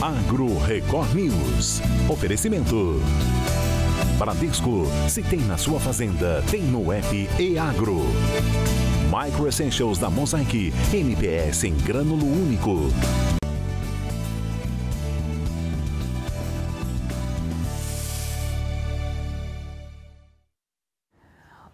Agro Record News. Oferecimento. Bradesco, se tem na sua fazenda, tem no app e-Agro. Micro Essentials da Mosaic, MPS em grânulo único.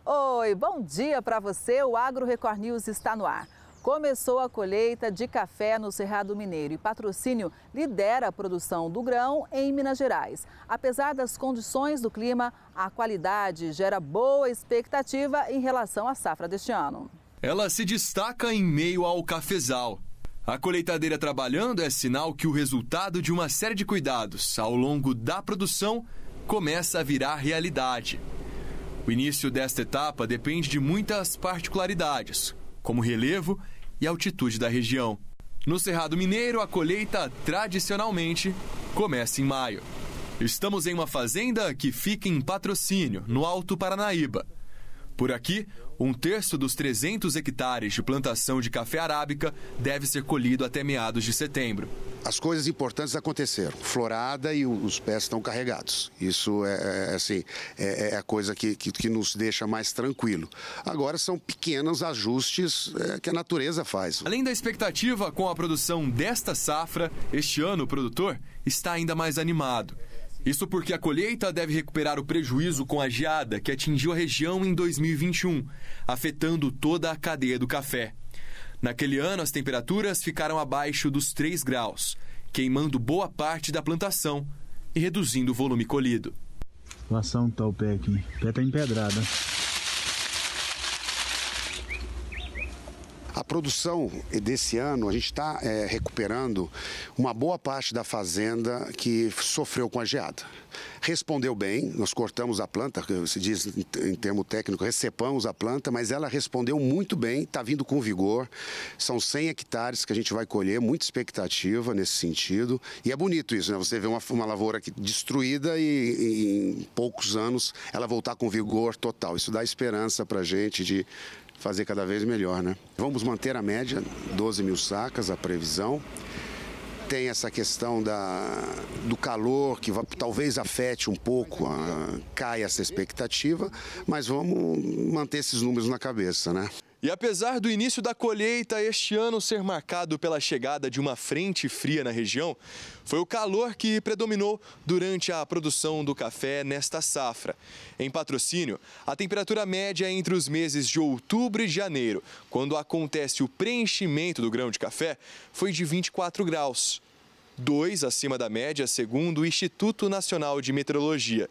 Oi, bom dia para você. O Agro Record News está no ar. Começou a colheita de café no Cerrado Mineiro e Patrocínio lidera a produção do grão em Minas Gerais. Apesar das condições do clima, a qualidade gera boa expectativa em relação à safra deste ano. Ela se destaca em meio ao cafezal. A colheitadeira trabalhando é sinal que o resultado de uma série de cuidados ao longo da produção começa a virar realidade. O início desta etapa depende de muitas particularidades, como relevo e altitude da região. No Cerrado Mineiro, a colheita tradicionalmente começa em maio. Estamos em uma fazenda que fica em Patrocínio, no Alto Paranaíba. Por aqui, 1/3 dos 300 hectares de plantação de café arábica deve ser colhido até meados de setembro. As coisas importantes aconteceram. Florada e os pés estão carregados. Isso é a coisa que nos deixa mais tranquilo. Agora são pequenos ajustes que a natureza faz. Além da expectativa com a produção desta safra, este ano o produtor está ainda mais animado. Isso porque a colheita deve recuperar o prejuízo com a geada que atingiu a região em 2021, afetando toda a cadeia do café. Naquele ano, as temperaturas ficaram abaixo dos 3 graus, queimando boa parte da plantação e reduzindo o volume colhido. A situação está o pé aqui. O pé está empedrado. A produção desse ano, a gente está recuperando uma boa parte da fazenda que sofreu com a geada. Respondeu bem, nós cortamos a planta, se diz em termo técnico, recepamos a planta, mas ela respondeu muito bem, está vindo com vigor. São 100 hectares que a gente vai colher, muita expectativa nesse sentido. E é bonito isso, né? Você vê uma lavoura aqui destruída e em poucos anos ela voltar com vigor total. Isso dá esperança para a gente de fazer cada vez melhor, né? Vamos manter a média, 12 mil sacas, a previsão. Tem essa questão do calor, que talvez afete um pouco, cai essa expectativa, mas vamos manter esses números na cabeça, né? E apesar do início da colheita este ano ser marcado pela chegada de uma frente fria na região, foi o calor que predominou durante a produção do café nesta safra. Em Patrocínio, a temperatura média entre os meses de outubro e janeiro, quando acontece o preenchimento do grão de café, foi de 24 graus. 2 acima da média, segundo o Instituto Nacional de Meteorologia.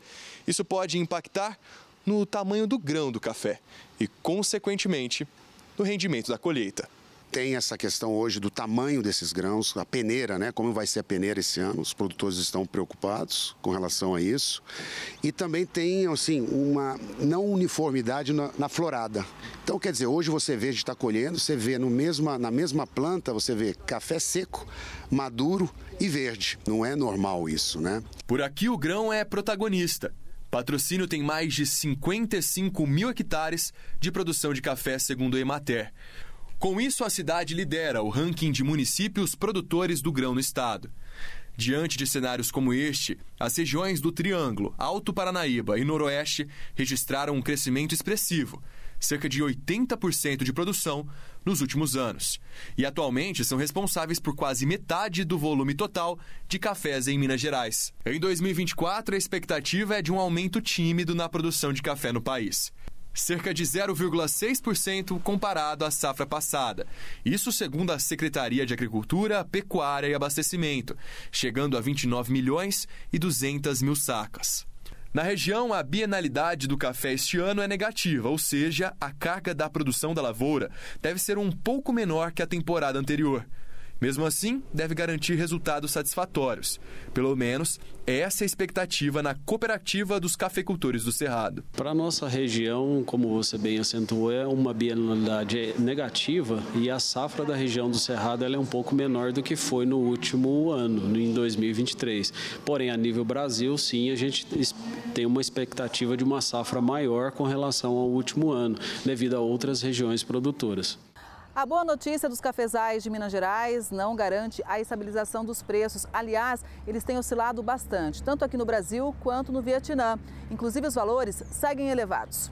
Isso pode impactar no tamanho do grão do café e, consequentemente, no rendimento da colheita. Tem essa questão hoje do tamanho desses grãos, a peneira, né? Como vai ser a peneira esse ano? Os produtores estão preocupados com relação a isso. E também tem, assim, uma não uniformidade na florada. Então, quer dizer, hoje você vê, a gente está colhendo, você vê na mesma planta, você vê café seco, maduro e verde. Não é normal isso, né? Por aqui o grão é protagonista. Patrocínio tem mais de 55 mil hectares de produção de café, segundo a Emater. Com isso, a cidade lidera o ranking de municípios produtores do grão no estado. Diante de cenários como este, as regiões do Triângulo, Alto Paranaíba e Noroeste registraram um crescimento expressivo, cerca de 80% de produção nos últimos anos. E atualmente são responsáveis por quase metade do volume total de cafés em Minas Gerais. Em 2024, a expectativa é de um aumento tímido na produção de café no país. Cerca de 0,6% comparado à safra passada. Isso segundo a Secretaria de Agricultura, Pecuária e Abastecimento, chegando a 29 milhões e 200 mil sacas. Na região, a bienalidade do café este ano é negativa, ou seja, a carga da produção da lavoura deve ser um pouco menor que a temporada anterior. Mesmo assim, deve garantir resultados satisfatórios. Pelo menos, essa é a expectativa na Cooperativa dos Cafeicultores do Cerrado. Para a nossa região, como você bem acentuou, é uma bienalidade negativa e a safra da região do Cerrado ela é um pouco menor do que foi no último ano, em 2023. Porém, a nível Brasil, sim, a gente tem uma expectativa de uma safra maior com relação ao último ano, devido a outras regiões produtoras. A boa notícia dos cafezais de Minas Gerais não garante a estabilização dos preços. Aliás, eles têm oscilado bastante, tanto aqui no Brasil quanto no Vietnã. Inclusive, os valores seguem elevados.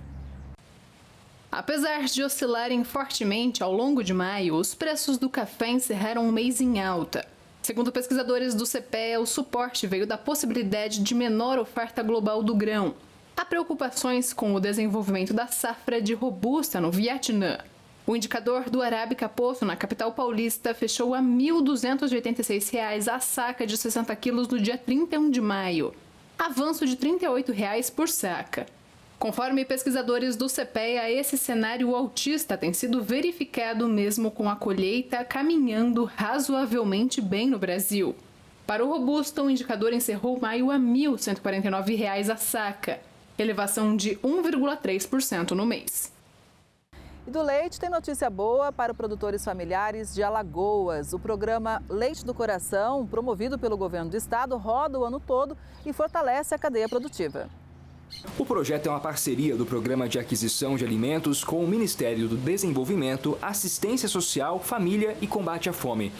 Apesar de oscilarem fortemente ao longo de maio, os preços do café encerraram o mês em alta. Segundo pesquisadores do CPEA, o suporte veio da possibilidade de menor oferta global do grão. Há preocupações com o desenvolvimento da safra de robusta no Vietnã. O indicador do Arábica Poço, na capital paulista, fechou a R$ 1.286 a saca de 60 quilos no dia 31 de maio, avanço de R$ 38 por saca. Conforme pesquisadores do CPEA, esse cenário altista tem sido verificado mesmo com a colheita caminhando razoavelmente bem no Brasil. Para o robusta, o indicador encerrou maio a R$ 1.149 a saca, elevação de 1,3% no mês. E do leite tem notícia boa para produtores familiares de Alagoas. O programa Leite do Coração, promovido pelo governo do estado, roda o ano todo e fortalece a cadeia produtiva. O projeto é uma parceria do Programa de Aquisição de Alimentos com o Ministério do Desenvolvimento, Assistência Social, Família e Combate à Fome.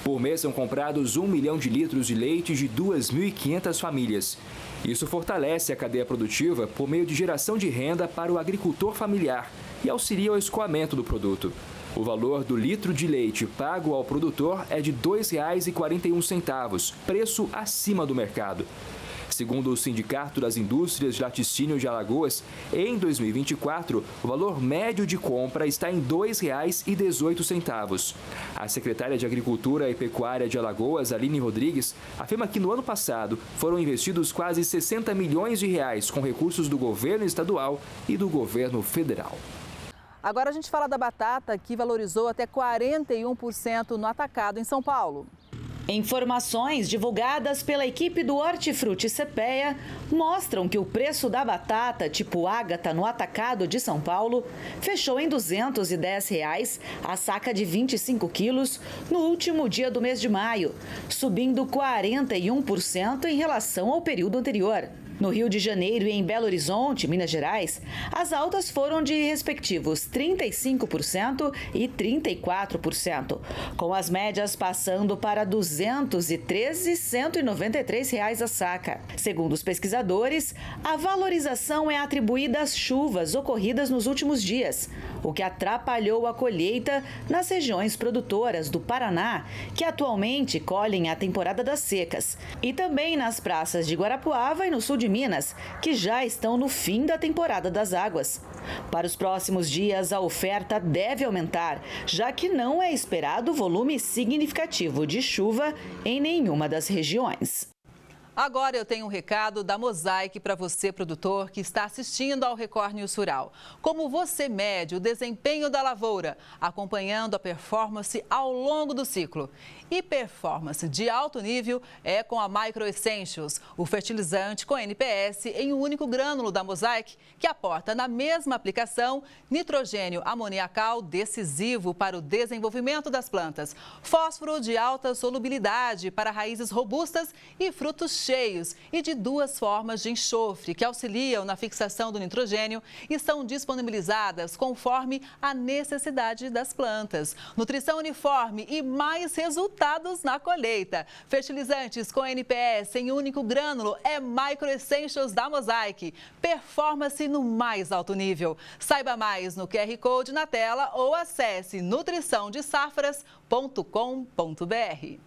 Por mês são comprados 1 milhão de litros de leite de 2.500 famílias. Isso fortalece a cadeia produtiva por meio de geração de renda para o agricultor familiar e auxilia ao escoamento do produto. O valor do litro de leite pago ao produtor é de R$ 2,41, preço acima do mercado. Segundo o Sindicato das Indústrias de Laticínio de Alagoas, em 2024, o valor médio de compra está em R$ 2,18. A secretária de Agricultura e Pecuária de Alagoas, Aline Rodrigues, afirma que no ano passado foram investidos quase R$ 60 milhões com recursos do governo estadual e do governo federal. Agora a gente fala da batata, que valorizou até 41% no atacado em São Paulo. Informações divulgadas pela equipe do Hortifruti CPEA mostram que o preço da batata tipo Ágata no atacado de São Paulo fechou em R$ 210 a saca de 25 quilos no último dia do mês de maio, subindo 41% em relação ao período anterior. No Rio de Janeiro e em Belo Horizonte, Minas Gerais, as altas foram de respectivos 35% e 34%, com as médias passando para R$ 213 e R$ 193 a saca. Segundo os pesquisadores, a valorização é atribuída às chuvas ocorridas nos últimos dias, o que atrapalhou a colheita nas regiões produtoras do Paraná, que atualmente colhem a temporada das secas, e também nas praças de Guarapuava e no sul de Minas, que já estão no fim da temporada das águas. Para os próximos dias, a oferta deve aumentar, já que não é esperado volume significativo de chuva em nenhuma das regiões. Agora eu tenho um recado da Mosaic para você, produtor, que está assistindo ao Record News Rural. Como você mede o desempenho da lavoura, acompanhando a performance ao longo do ciclo? E performance de alto nível é com a Micro Essentials, o fertilizante com NPS em um único grânulo da Mosaic, que aporta na mesma aplicação nitrogênio amoniacal decisivo para o desenvolvimento das plantas, fósforo de alta solubilidade para raízes robustas e frutos cheios e de 2 formas de enxofre que auxiliam na fixação do nitrogênio e são disponibilizadas conforme a necessidade das plantas. Nutrição uniforme e mais resultados na colheita. Fertilizantes com NPS em único grânulo é Micro Essentials da Mosaic. Performance no mais alto nível. Saiba mais no QR Code na tela ou acesse nutriçãodesafras.com.br.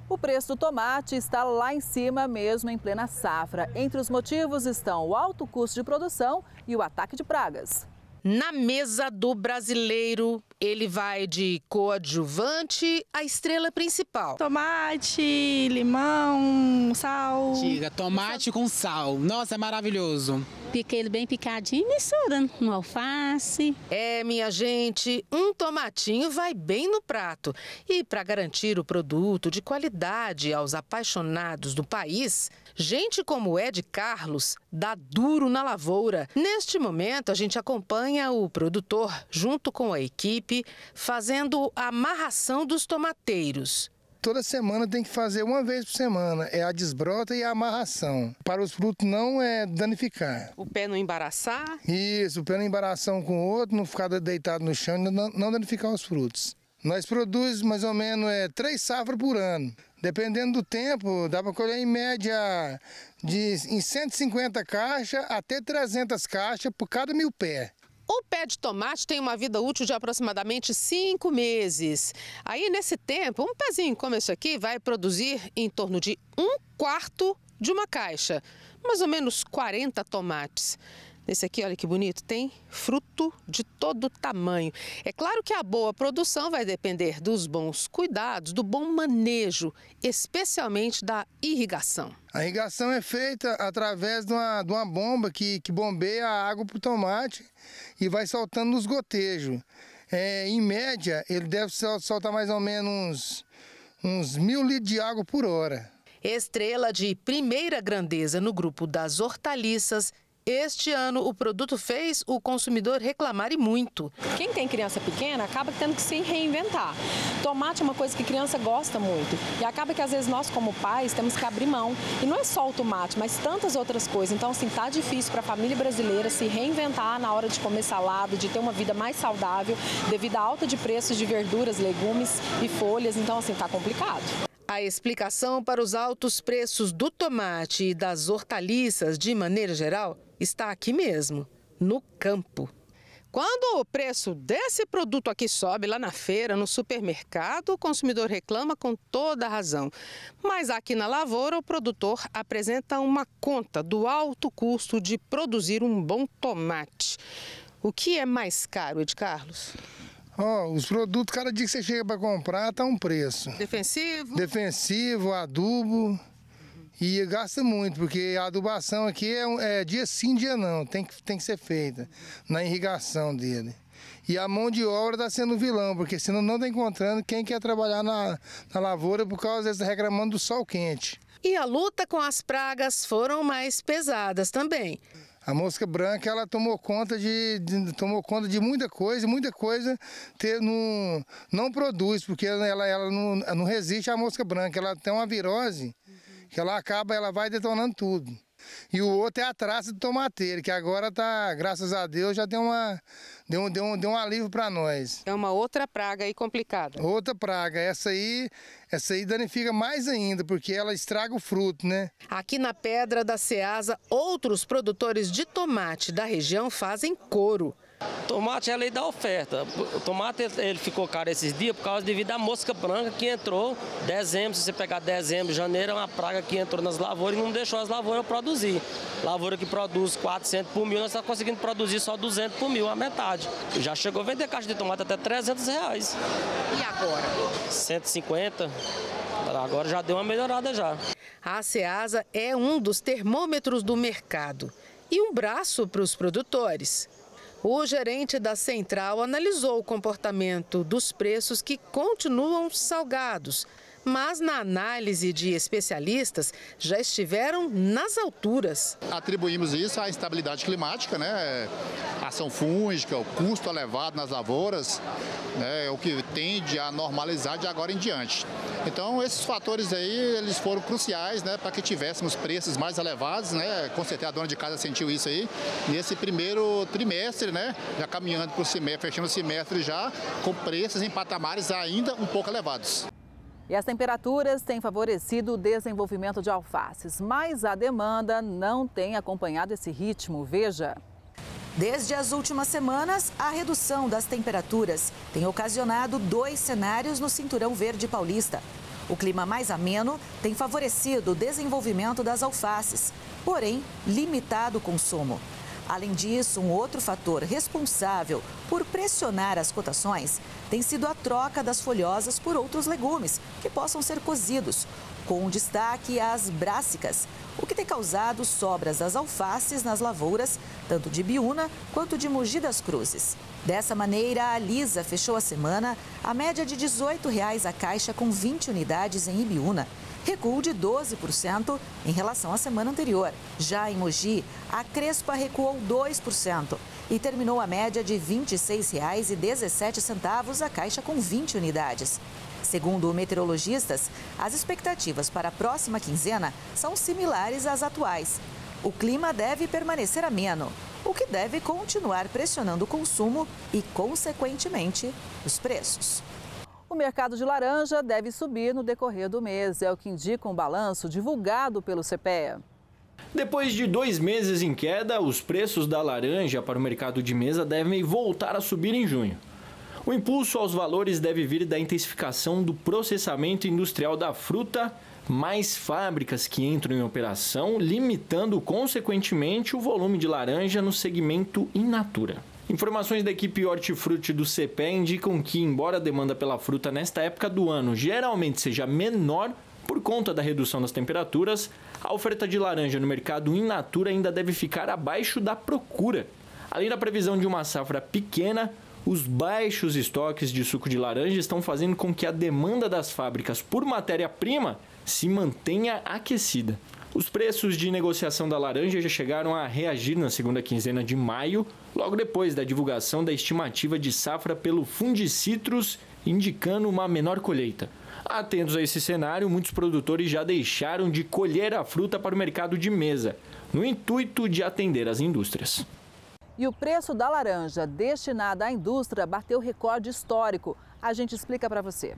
O preço do tomate está lá em cima mesmo em plena safra. Entre os motivos estão o alto custo de produção e o ataque de pragas. Na mesa do brasileiro, ele vai de coadjuvante à estrela principal. Tomate, limão, sal. Diga, tomate com sal. Nossa, é maravilhoso. Piquei ele bem picadinho e mistura no alface. É, minha gente, um tomatinho vai bem no prato. E para garantir o produto de qualidade aos apaixonados do país, gente como Ed Carlos dá duro na lavoura. Neste momento, a gente acompanha o produtor, junto com a equipe, fazendo a amarração dos tomateiros. toda semana tem que fazer uma vez por semana, é a desbrota e a amarração, para os frutos não danificar. O pé não embaraçar? Isso, o pé não embaraçar um com o outro, não ficar deitado no chão e não danificar os frutos. Nós produzimos mais ou menos 3 safras por ano. Dependendo do tempo, dá para colher em média em 150 caixas até 300 caixas por cada 1.000 pés. O pé de tomate tem uma vida útil de aproximadamente 5 meses. Aí, nesse tempo, um pezinho como esse aqui vai produzir em torno de 1/4 de uma caixa, mais ou menos 40 tomates. Esse aqui, olha que bonito, tem fruto de todo tamanho. É claro que a boa produção vai depender dos bons cuidados, do bom manejo, especialmente da irrigação. A irrigação é feita através de uma bomba que bombeia a água para o tomate e vai soltando nos gotejos. Em média, ele deve soltar mais ou menos uns 1.000 litros de água por hora. Estrela de primeira grandeza no grupo das hortaliças, este ano o produto fez o consumidor reclamar e muito. Quem tem criança pequena acaba tendo que se reinventar. Tomate é uma coisa que criança gosta muito e acaba que às vezes nós como pais temos que abrir mão. E não é só o tomate, mas tantas outras coisas. Então assim, tá difícil para a família brasileira se reinventar na hora de comer salada, de ter uma vida mais saudável devido à alta de preços de verduras, legumes e folhas. Então assim, tá complicado. A explicação para os altos preços do tomate e das hortaliças, de maneira geral, está aqui mesmo, no campo. Quando o preço desse produto aqui sobe lá na feira, no supermercado, o consumidor reclama com toda a razão. Mas aqui na lavoura, o produtor apresenta uma conta do alto custo de produzir um bom tomate. O que é mais caro, Ed Carlos? Os produtos, cada dia que você chega para comprar, tá um preço. Defensivo? Defensivo, adubo. E gasta muito, porque a adubação aqui é dia sim, dia não. Tem que ser feita na irrigação dele. E a mão de obra está sendo vilão, porque senão não está encontrando quem quer trabalhar na lavoura por causa dessa reclamando do sol quente. E a luta com as pragas foram mais pesadas também. A mosca branca, ela tomou conta de muita coisa não produz, porque ela não resiste à mosca branca. Ela tem uma virose que ela vai detonando tudo. E o outro é a traça do tomateiro, que agora tá, graças a Deus, já deu um alívio para nós. É uma outra praga aí complicada. Outra praga, essa aí danifica mais ainda, porque ela estraga o fruto, né? Aqui na Pedra da Ceasa, outros produtores de tomate da região fazem coro. Tomate é a lei da oferta. O tomate ele ficou caro esses dias por causa devido à mosca branca que entrou dezembro. Se você pegar dezembro, janeiro, é uma praga que entrou nas lavouras e não deixou as lavouras produzir. Lavoura que produz 400 por mil, nós estamos conseguindo produzir só 200 por mil, a metade. Já chegou a vender caixa de tomate até R$300. E agora? 150. Agora já deu uma melhorada já. A Ceasa é um dos termômetros do mercado e um braço para os produtores. O gerente da central analisou o comportamento dos preços que continuam salgados, mas na análise de especialistas já estiveram nas alturas. Atribuímos isso à instabilidade climática, né? Ação fúngica, o custo elevado nas lavouras, né? O que tende a normalizar de agora em diante. Então esses fatores aí, eles foram cruciais, né, para que tivéssemos preços mais elevados, né? Com certeza a dona de casa sentiu isso aí nesse primeiro trimestre, né? Já caminhando para o semestre, fechando o semestre já com preços em patamares ainda um pouco elevados. E as temperaturas têm favorecido o desenvolvimento de alfaces, mas a demanda não tem acompanhado esse ritmo. Veja. Desde as últimas semanas, a redução das temperaturas tem ocasionado 2 cenários no Cinturão Verde Paulista. O clima mais ameno tem favorecido o desenvolvimento das alfaces, porém limitado o consumo. Além disso, um outro fator responsável por pressionar as cotações tem sido a troca das folhosas por outros legumes que possam ser cozidos, com destaque às brássicas, o que tem causado sobras das alfaces nas lavouras, tanto de Ibiúna quanto de Mogi das Cruzes. Dessa maneira, a Lisa fechou a semana a média de R$ 18,00 a caixa com 20 unidades em Ibiúna, recuo de 12% em relação à semana anterior. Já em Mogi, a Crespa recuou 2% e terminou a média de R$ 26,17 a caixa com 20 unidades. Segundo meteorologistas, as expectativas para a próxima quinzena são similares às atuais. O clima deve permanecer ameno, o que deve continuar pressionando o consumo e, consequentemente, os preços. O mercado de laranja deve subir no decorrer do mês, é o que indica um balanço divulgado pelo CPEA. Depois de 2 meses em queda, os preços da laranja para o mercado de mesa devem voltar a subir em junho. O impulso aos valores deve vir da intensificação do processamento industrial da fruta, mais fábricas que entram em operação, limitando consequentemente o volume de laranja no segmento in natura. Informações da equipe Hortifruti do CPEA indicam que, embora a demanda pela fruta nesta época do ano geralmente seja menor por conta da redução das temperaturas, a oferta de laranja no mercado in natura ainda deve ficar abaixo da procura. Além da previsão de uma safra pequena, os baixos estoques de suco de laranja estão fazendo com que a demanda das fábricas por matéria-prima se mantenha aquecida. Os preços de negociação da laranja já chegaram a reagir na segunda quinzena de maio, logo depois da divulgação da estimativa de safra pelo Fundicitrus, indicando uma menor colheita. Atentos a esse cenário, muitos produtores já deixaram de colher a fruta para o mercado de mesa, no intuito de atender as indústrias. E o preço da laranja destinada à indústria bateu recorde histórico. A gente explica para você.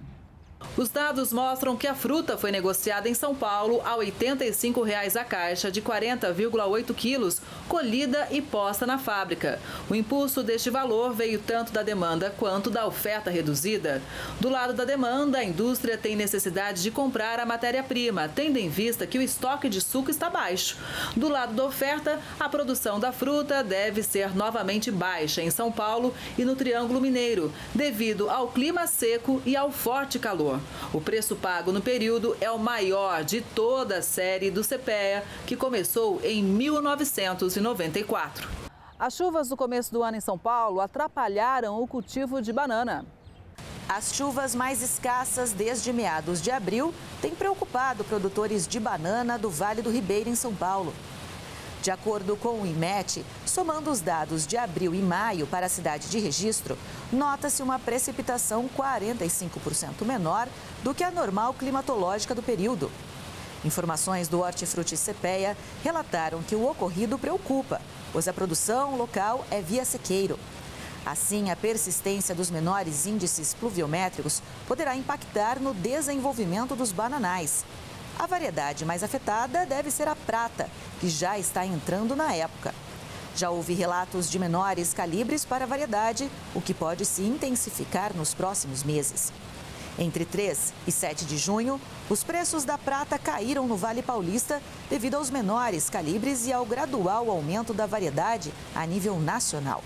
Os dados mostram que a fruta foi negociada em São Paulo a R$ 85,00 a caixa de 40,8 quilos, colhida e posta na fábrica. O impulso deste valor veio tanto da demanda quanto da oferta reduzida. Do lado da demanda, a indústria tem necessidade de comprar a matéria-prima, tendo em vista que o estoque de suco está baixo. Do lado da oferta, a produção da fruta deve ser novamente baixa em São Paulo e no Triângulo Mineiro, devido ao clima seco e ao forte calor. O preço pago no período é o maior de toda a série do CPEA, que começou em 1994. As chuvas do começo do ano em São Paulo atrapalharam o cultivo de banana. As chuvas mais escassas desde meados de abril têm preocupado produtores de banana do Vale do Ribeira, em São Paulo. De acordo com o IMET, somando os dados de abril e maio para a cidade de registro, nota-se uma precipitação 45% menor do que a normal climatológica do período. Informações do Hortifruti CPEA relataram que o ocorrido preocupa, pois a produção local é via sequeiro. Assim, a persistência dos menores índices pluviométricos poderá impactar no desenvolvimento dos bananais. A variedade mais afetada deve ser a prata, que já está entrando na época. Já houve relatos de menores calibres para a variedade, o que pode se intensificar nos próximos meses. Entre 3 e 7 de junho, os preços da prata caíram no Vale Paulista devido aos menores calibres e ao gradual aumento da variedade a nível nacional.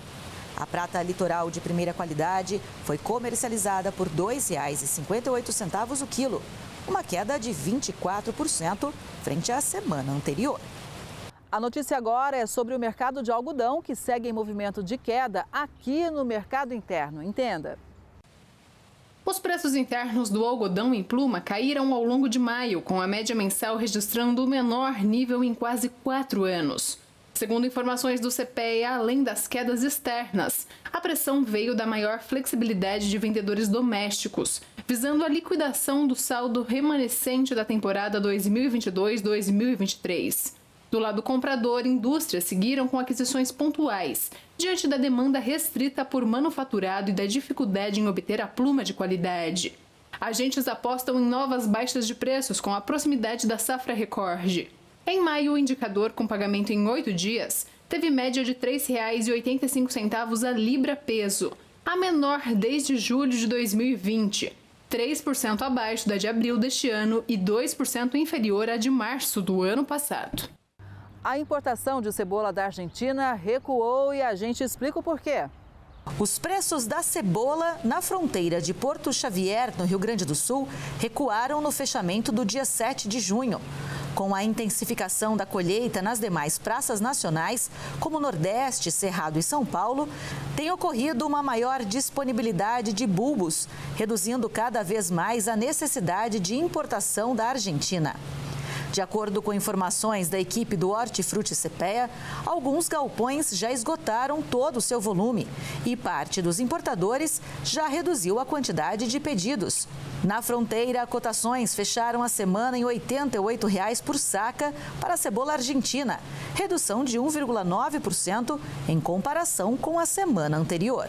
A prata litoral de primeira qualidade foi comercializada por R$ 2,58 o quilo, uma queda de 24% frente à semana anterior. A notícia agora é sobre o mercado de algodão, que segue em movimento de queda aqui no mercado interno. Entenda. Os preços internos do algodão em pluma caíram ao longo de maio, com a média mensal registrando o menor nível em quase 4 anos. Segundo informações do CPEA, além das quedas externas, a pressão veio da maior flexibilidade de vendedores domésticos, visando a liquidação do saldo remanescente da temporada 2022-2023. Do lado comprador, indústrias seguiram com aquisições pontuais, diante da demanda restrita por manufaturado e da dificuldade em obter a pluma de qualidade. Agentes apostam em novas baixas de preços com a proximidade da safra recorde. Em maio, o indicador com pagamento em 8 dias teve média de R$ 3,85 a libra peso, a menor desde julho de 2020, 3% abaixo da de abril deste ano e 2% inferior à de março do ano passado. A importação de cebola da Argentina recuou e a gente explica o porquê. Os preços da cebola na fronteira de Porto Xavier, no Rio Grande do Sul, recuaram no fechamento do dia 7 de junho. Com a intensificação da colheita nas demais praças nacionais, como Nordeste, Cerrado e São Paulo, tem ocorrido uma maior disponibilidade de bulbos, reduzindo cada vez mais a necessidade de importação da Argentina. De acordo com informações da equipe do Hortifruti CPEA, alguns galpões já esgotaram todo o seu volume e parte dos importadores já reduziu a quantidade de pedidos. Na fronteira, cotações fecharam a semana em R$ 88,00 por saca para a cebola argentina, redução de 1,9% em comparação com a semana anterior.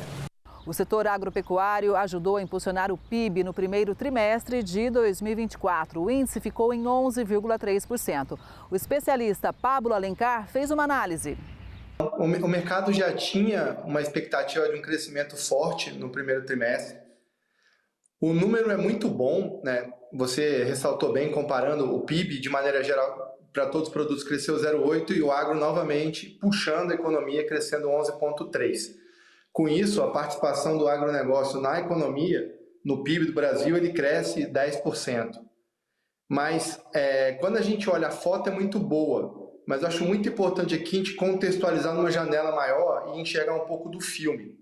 O setor agropecuário ajudou a impulsionar o PIB no primeiro trimestre de 2024. O índice ficou em 11,3%. O especialista Pablo Alencar fez uma análise. O mercado já tinha uma expectativa de um crescimento forte no primeiro trimestre. O número é muito bom, né? Você ressaltou bem, comparando o PIB de maneira geral para todos os produtos cresceu 0,8% e o agro novamente puxando a economia, crescendo 11,3%. Com isso, a participação do agronegócio na economia, no PIB do Brasil, ele cresce 10%. Mas quando a gente olha a foto é muito boa, mas eu acho muito importante aqui a gente contextualizar numa janela maior e enxergar um pouco do filme.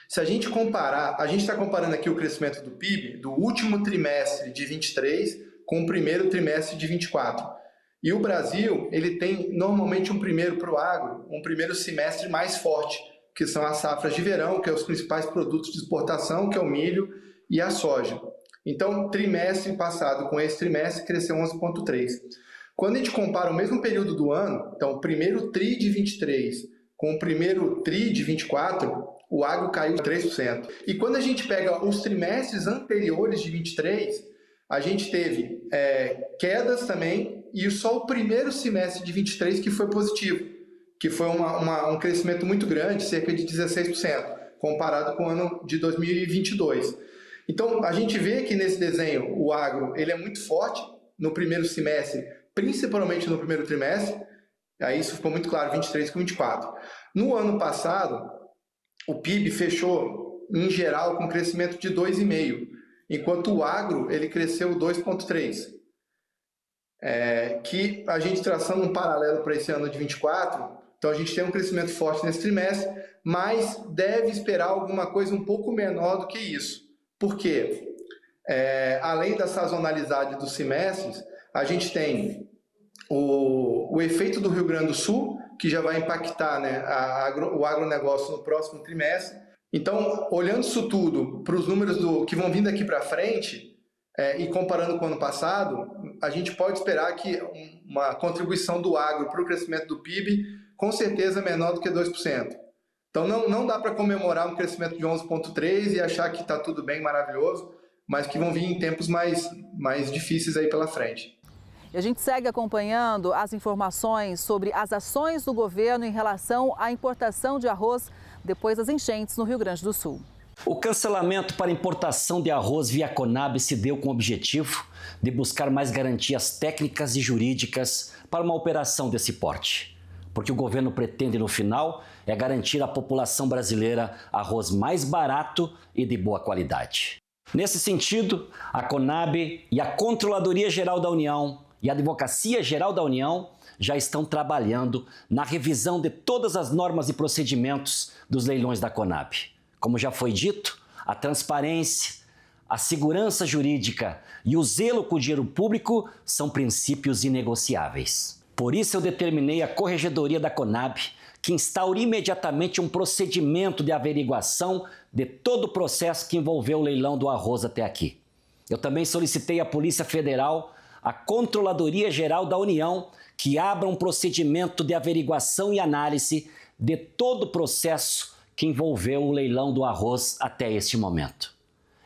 Se a gente comparar, a gente está comparando aqui o crescimento do PIB do último trimestre de 23 com o primeiro trimestre de 24. E o Brasil, ele tem normalmente para o agro, um primeiro semestre mais forte, que são as safras de verão, que são os principais produtos de exportação, que é o milho e a soja. Então, trimestre passado com esse trimestre, cresceu 11,3%. Quando a gente compara o mesmo período do ano, então o primeiro TRI de 23 com o primeiro TRI de 24, o agro caiu 3%. E quando a gente pega os trimestres anteriores de 23, a gente teve quedas também, e só o primeiro semestre de 23 que foi positivo, que foi um crescimento muito grande, cerca de 16%, comparado com o ano de 2022. Então, a gente vê que nesse desenho o agro ele é muito forte no primeiro semestre, principalmente no primeiro trimestre, aí isso ficou muito claro, 23 com 24. No ano passado, o PIB fechou, em geral, com crescimento de 2,5%, enquanto o agro ele cresceu 2,3%. Que a gente traçando um paralelo para esse ano de 24, então a gente tem um crescimento forte nesse trimestre, mas deve esperar alguma coisa um pouco menor do que isso. Por quê? Além da sazonalidade dos semestres, a gente tem o efeito do Rio Grande do Sul, que já vai impactar, né, o agronegócio no próximo trimestre. Então, olhando isso tudo para os números que vão vir daqui para frente, e comparando com o ano passado, a gente pode esperar que uma contribuição do agro para o crescimento do PIB, com certeza menor do que 2%. Então, não dá para comemorar um crescimento de 11,3% e achar que está tudo bem, maravilhoso, mas que vão vir em tempos mais difíceis aí pela frente. E a gente segue acompanhando as informações sobre as ações do governo em relação à importação de arroz depois das enchentes no Rio Grande do Sul. O cancelamento para importação de arroz via Conab se deu com o objetivo de buscar mais garantias técnicas e jurídicas para uma operação desse porte. Porque o governo pretende, no final, garantir à população brasileira arroz mais barato e de boa qualidade. Nesse sentido, a Conab e a Controladoria Geral da União e a Advocacia Geral da União já estão trabalhando na revisão de todas as normas e procedimentos dos leilões da Conab. Como já foi dito, a transparência, a segurança jurídica e o zelo com o dinheiro público são princípios inegociáveis. Por isso eu determinei a Corregedoria da Conab que instaure imediatamente um procedimento de averiguação de todo o processo que envolveu o leilão do arroz até aqui. Eu também solicitei à Polícia Federal, à Controladoria Geral da União, que abra um procedimento de averiguação e análise de todo o processo que envolveu o leilão do arroz até este momento.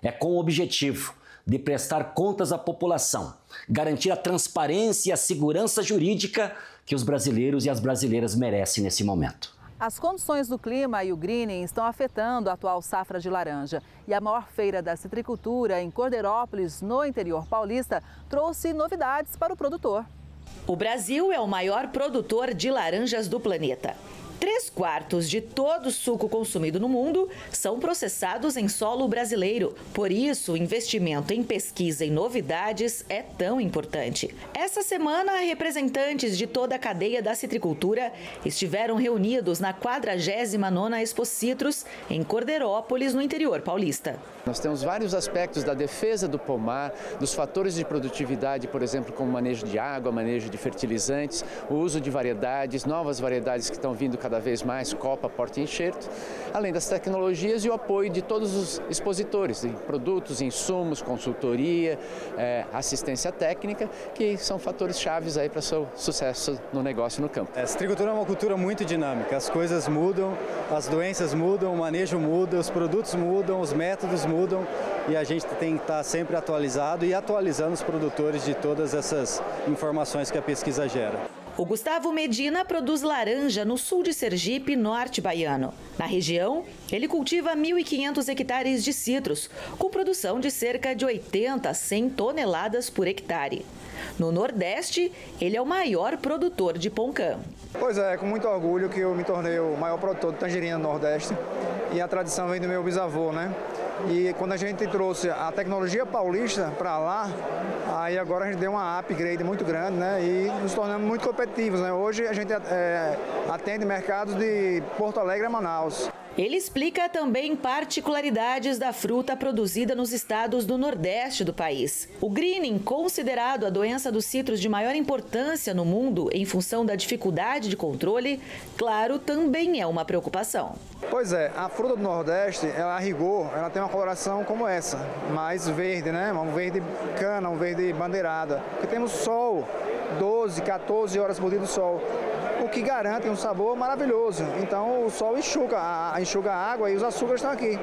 É com o objetivo de prestar contas à população, garantir a transparência e a segurança jurídica que os brasileiros e as brasileiras merecem nesse momento. As condições do clima e o greening estão afetando a atual safra de laranja. E a maior feira da citricultura em Cordeirópolis, no interior paulista, trouxe novidades para o produtor. O Brasil é o maior produtor de laranjas do planeta. 3/4 de todo o suco consumido no mundo são processados em solo brasileiro. Por isso, o investimento em pesquisa e novidades é tão importante. Essa semana, representantes de toda a cadeia da citricultura estiveram reunidos na 49ª Expo Citrus, em Cordeirópolis, no interior paulista. Nós temos vários aspectos da defesa do pomar, dos fatores de produtividade, por exemplo, como manejo de água, manejo de fertilizantes, o uso de variedades, novas variedades que estão vindo cada vez mais, copa, porta e enxerto, além das tecnologias e o apoio de todos os expositores, de produtos, insumos, consultoria, assistência técnica, que são fatores chaves aí para o seu sucesso no negócio no campo. A citricultura é uma cultura muito dinâmica, as coisas mudam, as doenças mudam, o manejo muda, os produtos mudam, os métodos mudam e a gente tem que estar sempre atualizado e atualizando os produtores de todas essas informações que a pesquisa gera. O Gustavo Medina produz laranja no sul de Sergipe, norte baiano. Na região, ele cultiva 1.500 hectares de citros, com produção de cerca de 80 a 100 toneladas por hectare. No Nordeste, ele é o maior produtor de poncã. Pois é, com muito orgulho que eu me tornei o maior produtor de tangerina no Nordeste. E a tradição vem do meu bisavô, né? E quando a gente trouxe a tecnologia paulista para lá, aí agora a gente deu uma upgrade muito grande, né? E nos tornamos muito competitivos, né? Hoje a gente atende mercados de Porto Alegre a Manaus. Ele explica também particularidades da fruta produzida nos estados do Nordeste do país. O greening, considerado a doença dos citros de maior importância no mundo em função da dificuldade de controle, claro, também é uma preocupação. Pois é, a fruta do Nordeste, ela a rigor, ela tem uma coloração como essa, mais verde, né? Um verde cana, um verde bandeirada. Porque temos sol, 12, 14 horas por dia do sol, o que garante um sabor maravilhoso. Então o sol enxuga a água e os açúcares estão aqui.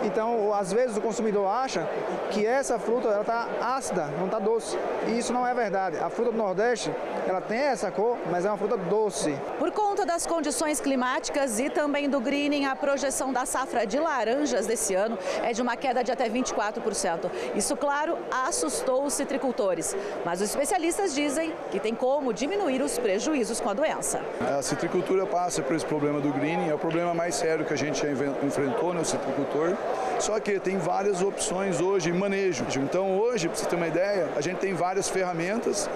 Então, às vezes o consumidor acha que essa fruta ela está ácida, não está doce. E isso não é verdade. A fruta do Nordeste, ela tem essa cor, mas é uma fruta doce. Por conta das condições climáticas e também do greening, a projeção da safra de laranjas desse ano é de uma queda de até 24%. Isso, claro, assustou os citricultores. Mas os especialistas dizem que tem como diminuir os prejuízos com a doença. A citricultura passa por esse problema do greening, é o problema mais sério que a gente já enfrentou no citricultor, só que tem várias opções hoje em manejo. Então hoje, para você ter uma ideia, a gente tem várias ferramentas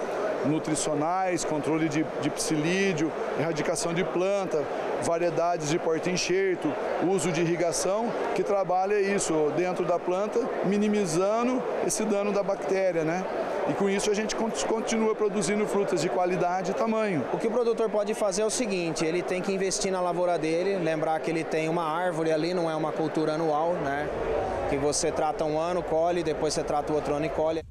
nutricionais, controle de psilídeo, erradicação de planta, variedades de porta-enxerto, uso de irrigação, que trabalha isso dentro da planta, minimizando esse dano da bactéria, né? E com isso a gente continua produzindo frutas de qualidade e tamanho. O que o produtor pode fazer é o seguinte, ele tem que investir na lavoura dele, lembrar que ele tem uma árvore ali, não é uma cultura anual, né? Que você trata um ano, colhe, depois você trata o outro ano e colhe.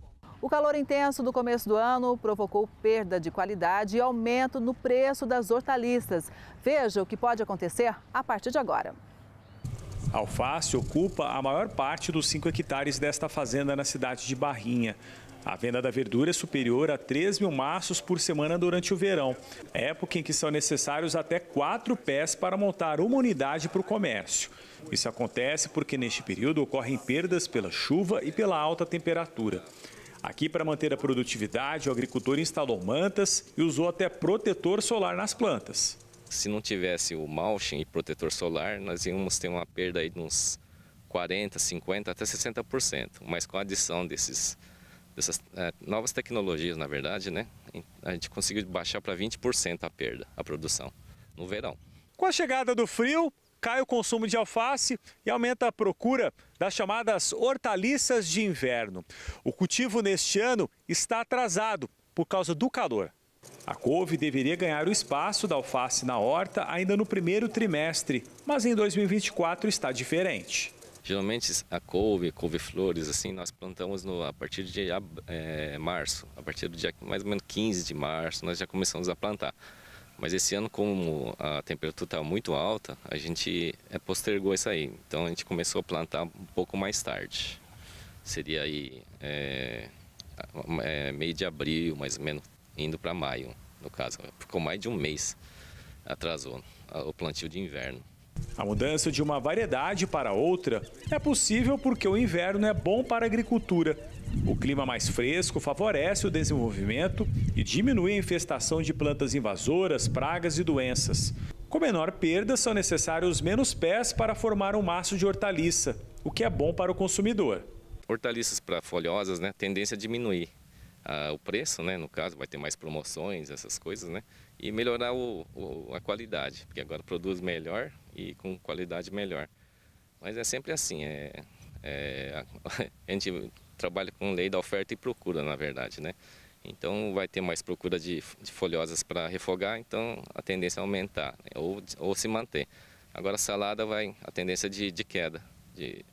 O calor intenso do começo do ano provocou perda de qualidade e aumento no preço das hortaliças. Veja o que pode acontecer a partir de agora. A alface ocupa a maior parte dos 5 hectares desta fazenda na cidade de Barrinha. A venda da verdura é superior a 3.000 maços por semana durante o verão, época em que são necessários até 4 pés para montar uma unidade para o comércio. Isso acontece porque neste período ocorrem perdas pela chuva e pela alta temperatura. Aqui, para manter a produtividade, o agricultor instalou mantas e usou até protetor solar nas plantas. Se não tivesse o mulching e protetor solar, nós íamos ter uma perda aí de uns 40%, 50% até 60%. Mas com a adição dessas novas tecnologias, na verdade, né, a gente conseguiu baixar para 20% a perda, a produção, no verão. Com a chegada do frio, cai o consumo de alface e aumenta a procura das chamadas hortaliças de inverno. O cultivo neste ano está atrasado por causa do calor. A couve deveria ganhar o espaço da alface na horta ainda no primeiro trimestre, mas em 2024 está diferente. Geralmente a couve-flores, assim, nós plantamos a partir de março. A partir do dia mais ou menos 15 de março, nós já começamos a plantar. Mas esse ano, como a temperatura está muito alta, a gente postergou isso aí. Então a gente começou a plantar um pouco mais tarde. Seria aí meio de abril, mais ou menos, indo para maio, no caso. Ficou mais de um mês, atrasou o plantio de inverno. A mudança de uma variedade para outra é possível porque o inverno é bom para a agricultura. O clima mais fresco favorece o desenvolvimento e diminui a infestação de plantas invasoras, pragas e doenças. Com menor perda, são necessários menos pés para formar um maço de hortaliça, o que é bom para o consumidor. Hortaliças para folhosas, né, tendência a diminuir o preço, né, no caso, vai ter mais promoções, essas coisas, né, e melhorar a qualidade, porque agora produz melhor e com qualidade melhor. Mas é sempre assim, A gente trabalha com lei da oferta e procura, na verdade, né? Então vai ter mais procura de folhosas para refogar, então a tendência é aumentar, né? ou se manter. Agora a salada a tendência de queda de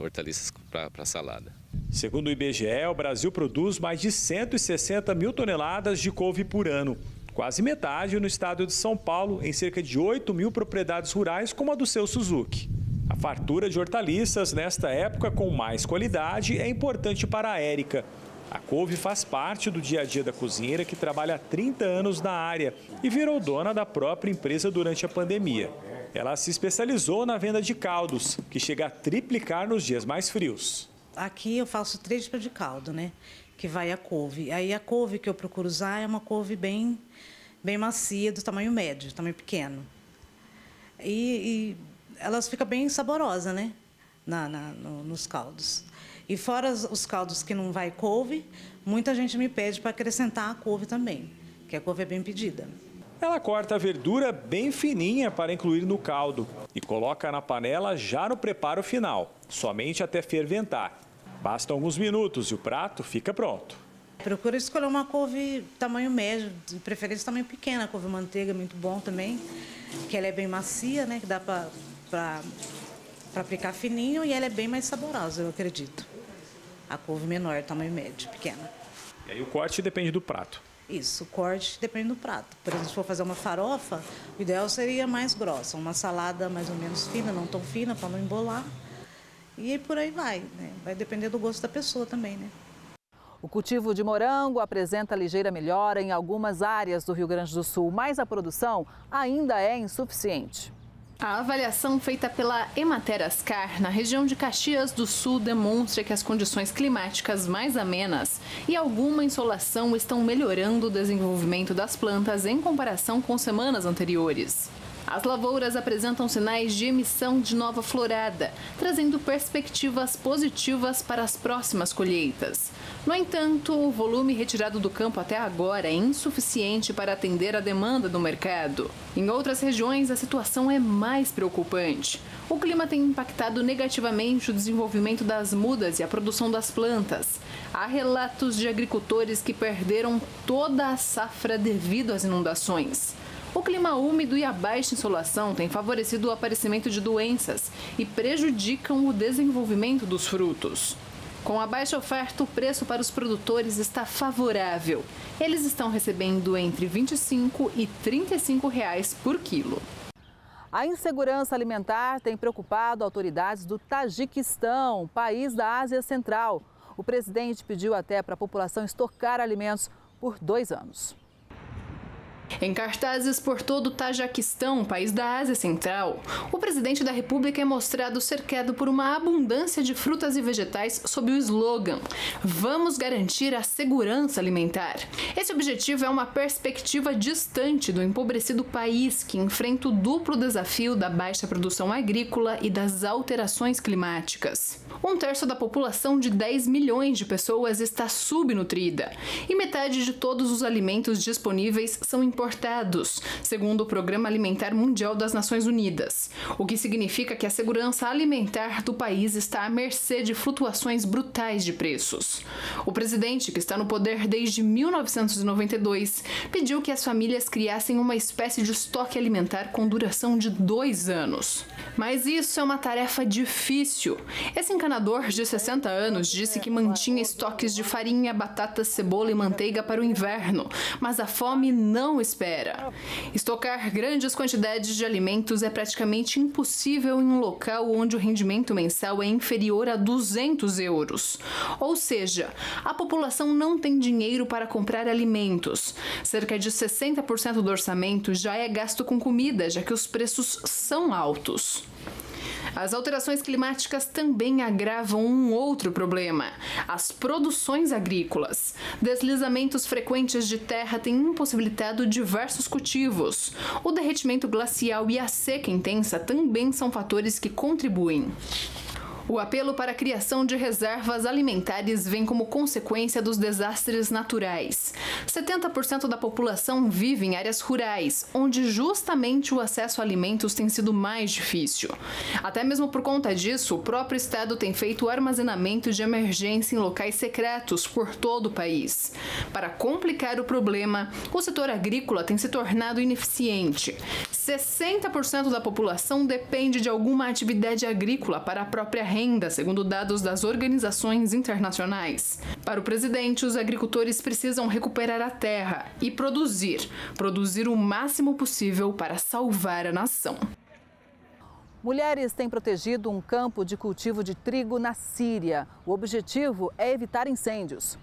hortaliças para salada. Segundo o IBGE, o Brasil produz mais de 160 mil toneladas de couve por ano. Quase metade no estado de São Paulo, em cerca de 8 mil propriedades rurais, como a do seu Suzuki. A fartura de hortaliças nesta época com mais qualidade é importante para a Érica. A couve faz parte do dia a dia da cozinheira, que trabalha há 30 anos na área e virou dona da própria empresa durante a pandemia. Ela se especializou na venda de caldos, que chega a triplicar nos dias mais frios. Aqui eu faço 3 tipos de caldo, né? Que vai a couve. Aí a couve que eu procuro usar é uma couve bem macia, do tamanho médio, tamanho pequeno. E elas ficam bem saborosas, né? Nos caldos. E fora os caldos que não vai couve, muita gente me pede para acrescentar a couve também, que a couve é bem pedida. Ela corta a verdura bem fininha para incluir no caldo e coloca na panela já no preparo final, somente até ferventar. Bastam alguns minutos e o prato fica pronto. Procura escolher uma couve tamanho médio, de preferência tamanho pequeno. A couve manteiga é muito bom também, que ela é bem macia, né? Que dá para picar fininho, e ela é bem mais saborosa, eu acredito. A couve menor, tamanho médio, pequena. E aí o corte depende do prato. Isso, o corte depende do prato. Por exemplo, se for fazer uma farofa, o ideal seria mais grossa. Uma salada mais ou menos fina, não tão fina, para não embolar. E por aí vai, né? Vai depender do gosto da pessoa também, né? O cultivo de morango apresenta ligeira melhora em algumas áreas do Rio Grande do Sul, mas a produção ainda é insuficiente. A avaliação feita pela Emater Ascar, na região de Caxias do Sul, demonstra que as condições climáticas mais amenas e alguma insolação estão melhorando o desenvolvimento das plantas em comparação com semanas anteriores. As lavouras apresentam sinais de emissão de nova florada, trazendo perspectivas positivas para as próximas colheitas. No entanto, o volume retirado do campo até agora é insuficiente para atender a demanda do mercado. Em outras regiões, a situação é mais preocupante. O clima tem impactado negativamente o desenvolvimento das mudas e a produção das plantas. Há relatos de agricultores que perderam toda a safra devido às inundações. O clima úmido e a baixa insolação têm favorecido o aparecimento de doenças e prejudicam o desenvolvimento dos frutos. Com a baixa oferta, o preço para os produtores está favorável. Eles estão recebendo entre R$ 25 e R$ 35 por quilo. A insegurança alimentar tem preocupado autoridades do Tajiquistão, país da Ásia Central. O presidente pediu até para a população estocar alimentos por 2 anos. Em cartazes por todo o Tajiquistão, país da Ásia Central, o presidente da República é mostrado cercado por uma abundância de frutas e vegetais sob o slogan "Vamos garantir a segurança alimentar". Esse objetivo é uma perspectiva distante do empobrecido país que enfrenta o duplo desafio da baixa produção agrícola e das alterações climáticas. 1/3 da população de 10 milhões de pessoas está subnutrida e metade de todos os alimentos disponíveis são importados, segundo o Programa Alimentar Mundial das Nações Unidas, o que significa que a segurança alimentar do país está à mercê de flutuações brutais de preços. O presidente, que está no poder desde 1992, pediu que as famílias criassem uma espécie de estoque alimentar com duração de 2 anos. Mas isso é uma tarefa difícil. Esse encanador de 60 anos disse que mantinha estoques de farinha, batata, cebola e manteiga para o inverno, mas a fome não espera. Estocar grandes quantidades de alimentos é praticamente impossível em um local onde o rendimento mensal é inferior a 200 euros. Ou seja, a população não tem dinheiro para comprar alimentos. Cerca de 60% do orçamento já é gasto com comida, já que os preços são altos. As alterações climáticas também agravam um outro problema: as produções agrícolas. Deslizamentos frequentes de terra têm impossibilitado diversos cultivos. O derretimento glacial e a seca intensa também são fatores que contribuem. O apelo para a criação de reservas alimentares vem como consequência dos desastres naturais. 70% da população vive em áreas rurais, onde justamente o acesso a alimentos tem sido mais difícil. Até mesmo por conta disso, o próprio Estado tem feito armazenamento de emergência em locais secretos por todo o país. Para complicar o problema, o setor agrícola tem se tornado ineficiente. 60% da população depende de alguma atividade agrícola para a própria renda, segundo dados das organizações internacionais. Para o presidente, os agricultores precisam recuperar a terra e produzir o máximo possível para salvar a nação. Mulheres têm protegido um campo de cultivo de trigo na Síria. O objetivo é evitar incêndios.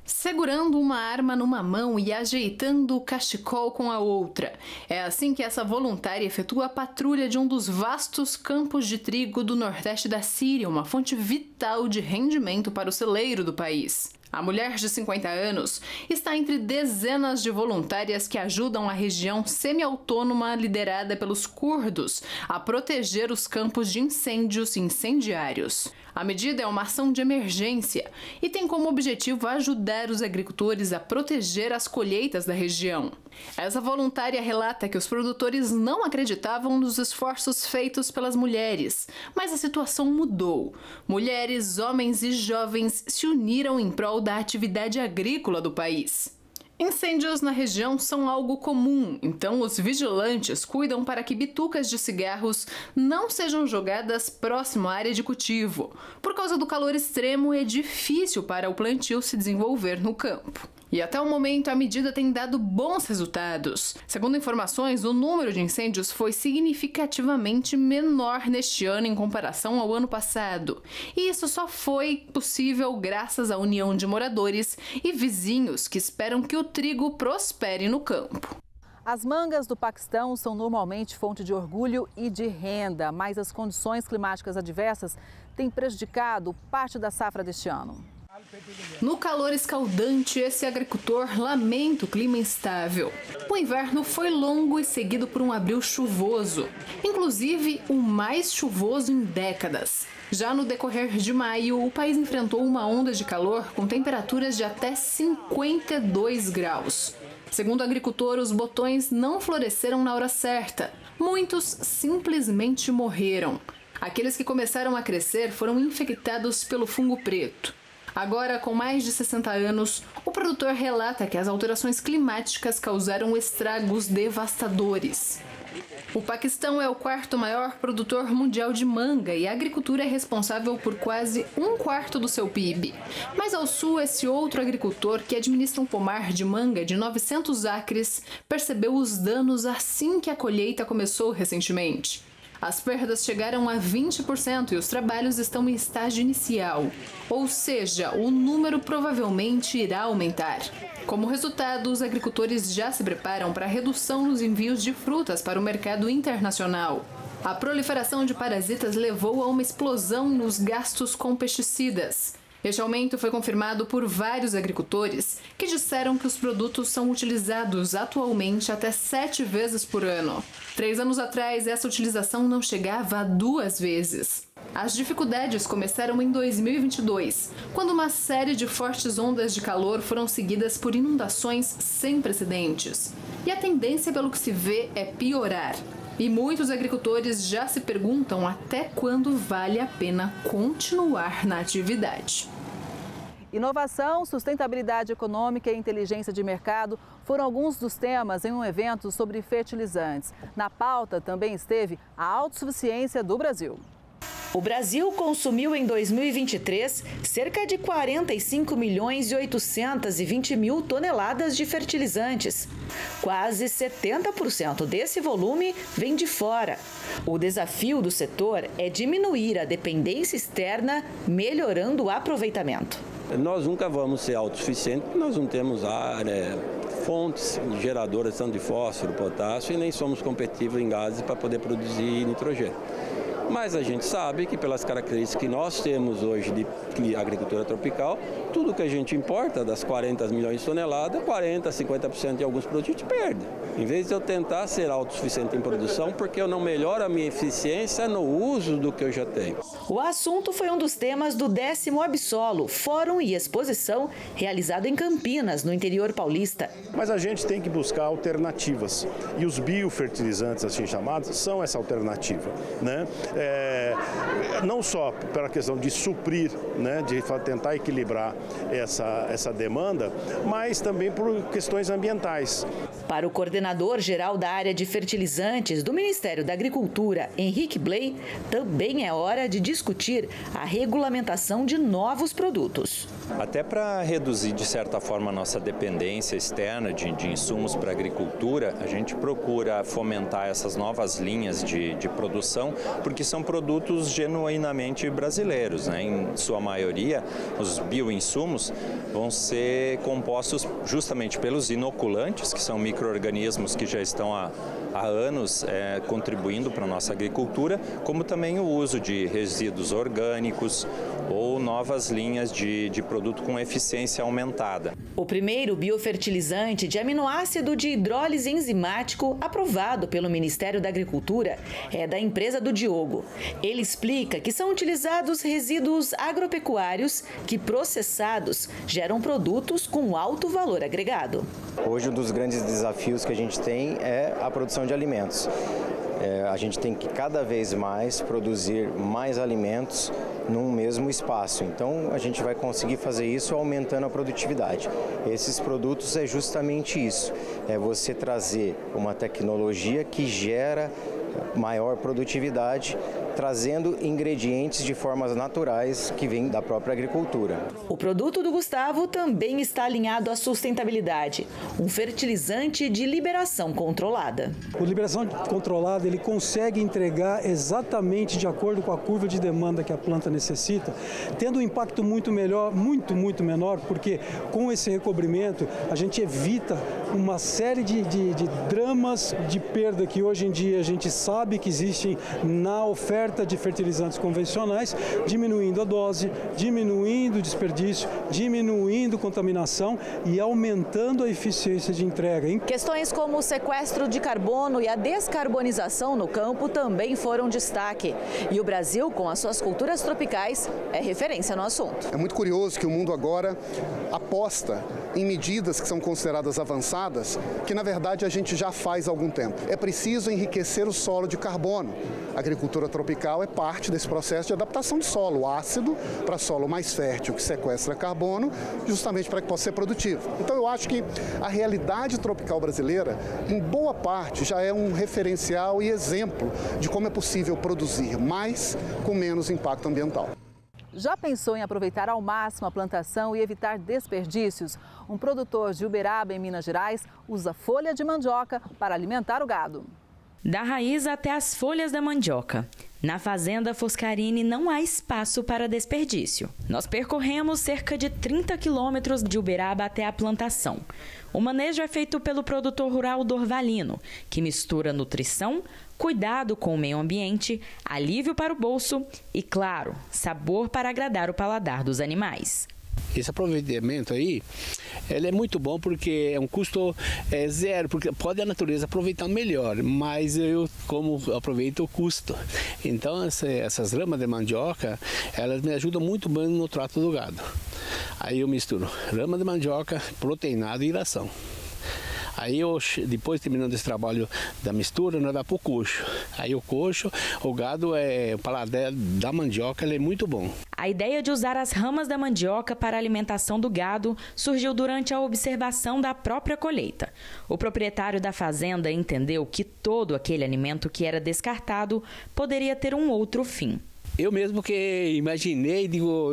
Segurando uma arma numa mão e ajeitando o cachecol com a outra. É assim que essa voluntária efetua a patrulha de um dos vastos campos de trigo do nordeste da Síria, uma fonte vital de rendimento para o celeiro do país. A mulher de 50 anos está entre dezenas de voluntárias que ajudam a região semi-autônoma liderada pelos curdos a proteger os campos de incêndios e incendiários. A medida é uma ação de emergência e tem como objetivo ajudar os agricultores a proteger as colheitas da região. Essa voluntária relata que os produtores não acreditavam nos esforços feitos pelas mulheres, mas a situação mudou. Mulheres, homens e jovens se uniram em prol da atividade agrícola do país. Incêndios na região são algo comum, então os vigilantes cuidam para que bitucas de cigarros não sejam jogadas próximo à área de cultivo. Por causa do calor extremo, é difícil para o plantio se desenvolver no campo. E até o momento, a medida tem dado bons resultados. Segundo informações, o número de incêndios foi significativamente menor neste ano em comparação ao ano passado. E isso só foi possível graças à união de moradores e vizinhos que esperam que o trigo prospere no campo. As mangas do Paquistão são normalmente fonte de orgulho e de renda, mas as condições climáticas adversas têm prejudicado parte da safra deste ano. No calor escaldante, esse agricultor lamenta o clima instável. O inverno foi longo e seguido por um abril chuvoso, inclusive o mais chuvoso em décadas. Já no decorrer de maio, o país enfrentou uma onda de calor com temperaturas de até 52 graus. Segundo o agricultor, os botões não floresceram na hora certa. Muitos simplesmente morreram. Aqueles que começaram a crescer foram infectados pelo fungo preto. Agora, com mais de 60 anos, o produtor relata que as alterações climáticas causaram estragos devastadores. O Paquistão é o quarto maior produtor mundial de manga e a agricultura é responsável por quase um quarto do seu PIB. Mas ao sul, esse outro agricultor, que administra um pomar de manga de 900 acres, percebeu os danos assim que a colheita começou recentemente. As perdas chegaram a 20% e os trabalhos estão em estágio inicial, ou seja, o número provavelmente irá aumentar. Como resultado, os agricultores já se preparam para a redução nos envios de frutas para o mercado internacional. A proliferação de parasitas levou a uma explosão nos gastos com pesticidas. Este aumento foi confirmado por vários agricultores que disseram que os produtos são utilizados atualmente até 7 vezes por ano. 3 anos atrás, essa utilização não chegava a 2 vezes. As dificuldades começaram em 2022, quando uma série de fortes ondas de calor foram seguidas por inundações sem precedentes. E a tendência, pelo que se vê, é piorar. E muitos agricultores já se perguntam até quando vale a pena continuar na atividade. Inovação, sustentabilidade econômica e inteligência de mercado foram alguns dos temas em um evento sobre fertilizantes. Na pauta também esteve a autossuficiência do Brasil. O Brasil consumiu em 2023 cerca de 45.820.000 toneladas de fertilizantes. Quase 70% desse volume vem de fora. O desafio do setor é diminuir a dependência externa, melhorando o aproveitamento. Nós nunca vamos ser autossuficientes, porque nós não temos área, fontes geradoras tanto de fósforo, potássio, e nem somos competitivos em gases para poder produzir nitrogênio. mas a gente sabe que pelas características que nós temos hoje de agricultura tropical, tudo que a gente importa, das 40 milhões de toneladas, 40%, 50% de alguns produtos a gente perde. Em vez de eu tentar ser autossuficiente em produção, porque eu não melhoro a minha eficiência no uso do que eu já tenho. O assunto foi um dos temas do 10º Absolo, fórum e exposição realizado em Campinas, no interior paulista. Mas a gente tem que buscar alternativas e os biofertilizantes, assim chamados, são essa alternativa, né? Não só pela questão de suprir, né, de tentar equilibrar essa demanda, mas também por questões ambientais. Para o coordenador-geral da área de fertilizantes do Ministério da Agricultura, Henrique Bley, também é hora de discutir a regulamentação de novos produtos. Até para reduzir, de certa forma, a nossa dependência externa de insumos para a agricultura, a gente procura fomentar essas novas linhas de produção, porque são produtos genuinamente brasileiros, né? Em sua maioria, os bioinsumos vão ser compostos justamente pelos inoculantes, que são micro-organismos que já estão há anos contribuindo para a nossa agricultura, como também o uso de resíduos orgânicos ou novas linhas de produto com eficiência aumentada. O primeiro biofertilizante de aminoácido de hidrólise enzimático aprovado pelo Ministério da Agricultura é da empresa do Diogo. Ele explica que são utilizados resíduos agropecuários que, processados, geram produtos com alto valor agregado. Hoje, um dos grandes desafios que a gente tem é a produção de alimentos. A gente tem que cada vez mais produzir mais alimentos num mesmo espaço. Então, a gente vai conseguir fazer isso aumentando a produtividade. Esses produtos é justamente isso, é você trazer uma tecnologia que gera maior produtividade, trazendo ingredientes de formas naturais que vêm da própria agricultura. O produto do Gustavo também está alinhado à sustentabilidade, um fertilizante de liberação controlada. O liberação controlada, ele consegue entregar exatamente de acordo com a curva de demanda que a planta necessita, tendo um impacto muito melhor, muito menor, porque com esse recobrimento a gente evita uma série de dramas de perda que hoje em dia a gente sabe que existem na oferta de fertilizantes convencionais, diminuindo a dose, diminuindo o desperdício, diminuindo a contaminação e aumentando a eficiência de entrega. Questões como o sequestro de carbono e a descarbonização no campo também foram destaque. E o Brasil, com as suas culturas tropicais, é referência no assunto. É muito curioso que o mundo agora aposta em medidas que são consideradas avançadas, que na verdade a gente já faz há algum tempo. É preciso enriquecer o solo de carbono. A agricultura tropical é parte desse processo de adaptação de solo ácido para solo mais fértil, que sequestra carbono, justamente para que possa ser produtivo. Então eu acho que a realidade tropical brasileira, em boa parte, já é um referencial e exemplo de como é possível produzir mais com menos impacto ambiental. Já pensou em aproveitar ao máximo a plantação e evitar desperdícios? Um produtor de Uberaba, em Minas Gerais, usa folha de mandioca para alimentar o gado. Da raiz até as folhas da mandioca. Na fazenda Foscarini não há espaço para desperdício. Nós percorremos cerca de 30 quilômetros de Uberaba até a plantação. O manejo é feito pelo produtor rural Dorvalino, que mistura nutrição, cuidado com o meio ambiente, alívio para o bolso e, claro, sabor para agradar o paladar dos animais. Esse aproveitamento aí, ele é muito bom porque é um custo zero, porque pode a natureza aproveitar melhor, mas eu como aproveito o custo. Então essas ramas de mandioca, elas me ajudam muito bem no trato do gado. Aí eu misturo rama de mandioca, proteinado e ração. Aí depois terminando esse trabalho da mistura, nós vamos para o coxo. Aí o coxo, o gado, o paladar da mandioca, ele é muito bom. A ideia de usar as ramas da mandioca para a alimentação do gado surgiu durante a observação da própria colheita. O proprietário da fazenda entendeu que todo aquele alimento que era descartado poderia ter um outro fim. Eu mesmo que imaginei, digo,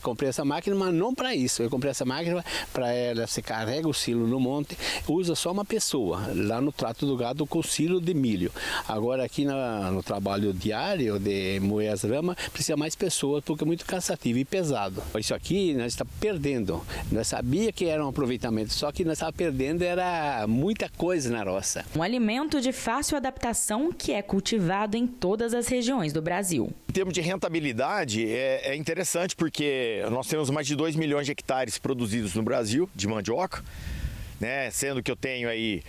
comprei essa máquina, mas não para isso. Eu comprei essa máquina para ela, você carrega o silo no monte, usa só uma pessoa, lá no trato do gado com silo de milho. Agora aqui no trabalho diário de moer as ramas, precisa mais pessoas, porque é muito cansativo e pesado. Isso aqui nós estamos perdendo. Nós sabíamos que era um aproveitamento, só que nós estávamos perdendo, era muita coisa na roça. Um alimento de fácil adaptação que é cultivado em todas as regiões do Brasil. Em termos de rentabilidade, é interessante porque nós temos mais de 2 milhões de hectares produzidos no Brasil de mandioca, né? Sendo que eu tenho aí,